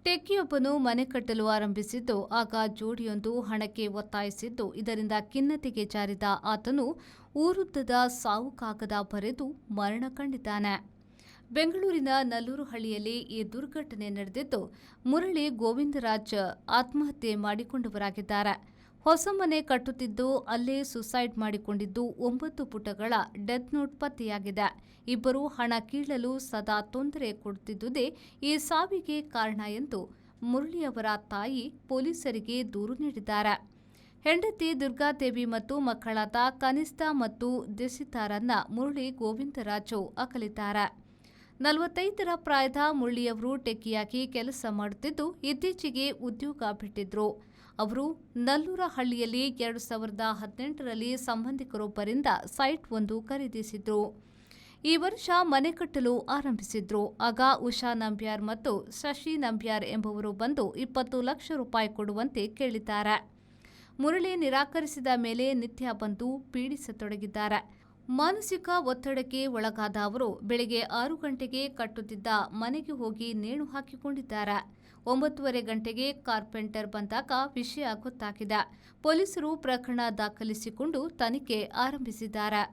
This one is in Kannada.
ಟೆಕ್ಕಿಯೊಬ್ಬನು ಮನೆ ಕಟ್ಟಲು ಆರಂಭಿಸಿದ್ದು, ಆಗ ಜೋಡಿಯೊಂದು ಹಣಕ್ಕೆ ಒತ್ತಾಯಿಸಿದ್ದು, ಇದರಿಂದ ಖಿನ್ನತೆಗೆ ಜಾರಿದ ಆತನು ಊರುದ್ದದ ಸಾವು ಕಾಗದ ಬರೆದು ಮರಣ ಕಂಡಿದ್ದಾನೆ. ಬೆಂಗಳೂರಿನ ನಲ್ಲೂರುಹಳ್ಳಿಯಲ್ಲಿ ಈ ದುರ್ಘಟನೆ ನಡೆದಿದ್ದು, ಮುರಳಿ ಗೋವಿಂದರಾಜ್ ಆತ್ಮಹತ್ಯೆ ಮಾಡಿಕೊಂಡವರಾಗಿದ್ದಾರೆ. ಹೊಸ ಮನೆ ಕಟ್ಟುತ್ತಿದ್ದು ಅಲ್ಲೇ ಸುಸೈಡ್ ಮಾಡಿಕೊಂಡಿದ್ದು 9 ಪುಟಗಳ ಡೆತ್ ನೋಟ್ ಪತ್ತೆಯಾಗಿದೆ. ಇಬ್ಬರು ಹಣ ಕೀಳಲು ಸದಾ ತೊಂದರೆ ಕೊಡುತ್ತಿದ್ದುದೇ ಈ ಸಾವಿಗೆ ಕಾರಣ ಎಂದು ಮುರಳಿಯವರ ತಾಯಿ ಪೊಲೀಸರಿಗೆ ದೂರು ನೀಡಿದ್ದಾರೆ. ಹೆಂಡತಿ ದುರ್ಗಾದೇವಿ ಮತ್ತು ಮಕ್ಕಳಾದ ಕನಿಷ್ಠ ಮತ್ತು ದಿಸಿತಾರನ್ನ ಮುರಳಿ ಗೋವಿಂದರಾಜು ಅಗಲಿದ್ದಾರೆ. 45ರ ಪ್ರಾಯದ ಮುರಳಿಯವರು ಟೆಕ್ಕಿಯಾಗಿ ಕೆಲಸ ಮಾಡುತ್ತಿದ್ದು, ಇತ್ತೀಚೆಗೆ ಉದ್ಯೋಗ ಬಿಟ್ಟಿದ್ರು. ಅವರು ನಲ್ಲೂರಹಳ್ಳಿಯಲ್ಲಿ 2018ರಲ್ಲಿ ಸಂಬಂಧಿಕರೊಬ್ಬರಿಂದ ಸೈಟ್ ಒಂದು ಖರೀದಿಸಿದ್ರು. ಈ ವರ್ಷ ಮನೆ ಕಟ್ಟಲು ಆರಂಭಿಸಿದ್ರು. ಆಗ ಉಷಾ ನಂಬ್ಯಾರ್ ಮತ್ತು ಶಶಿ ನಂಬ್ಯಾರ್ ಎಂಬುವರು ಬಂದು 20 ಲಕ್ಷ ರೂಪಾಯಿ ಕೊಡುವಂತೆ ಕೇಳಿದ್ದಾರೆ. ಮುರಳಿ ನಿರಾಕರಿಸಿದ ಮೇಲೆ ನಿತ್ಯ ಬಂದು ಪೀಡಿಸತೊಡಗಿದ್ದಾರೆ. ಮಾನಸಿಕ ಒತ್ತಡಕ್ಕೆ ಒಳಗಾದ ಅವರು ಬೆಳಗ್ಗೆ 6 ಗಂಟೆಗೆ ಕಟ್ಟುತ್ತಿದ್ದ ಮನೆಗೆ ಹೋಗಿ ನೇಣು ಹಾಕಿಕೊಂಡಿದ್ದಾರೆ. 9:30 ಗಂಟೆಗೆ ಕಾರ್ಪೆಂಟರ್ ಬಂದಾಗ ವಿಷಯ ಗೊತ್ತಾಗಿದೆ. ಪೊಲೀಸರು ಪ್ರಕರಣ ದಾಖಲಿಸಿಕೊಂಡು ತನಿಖೆ ಆರಂಭಿಸಿದ್ದಾರೆ.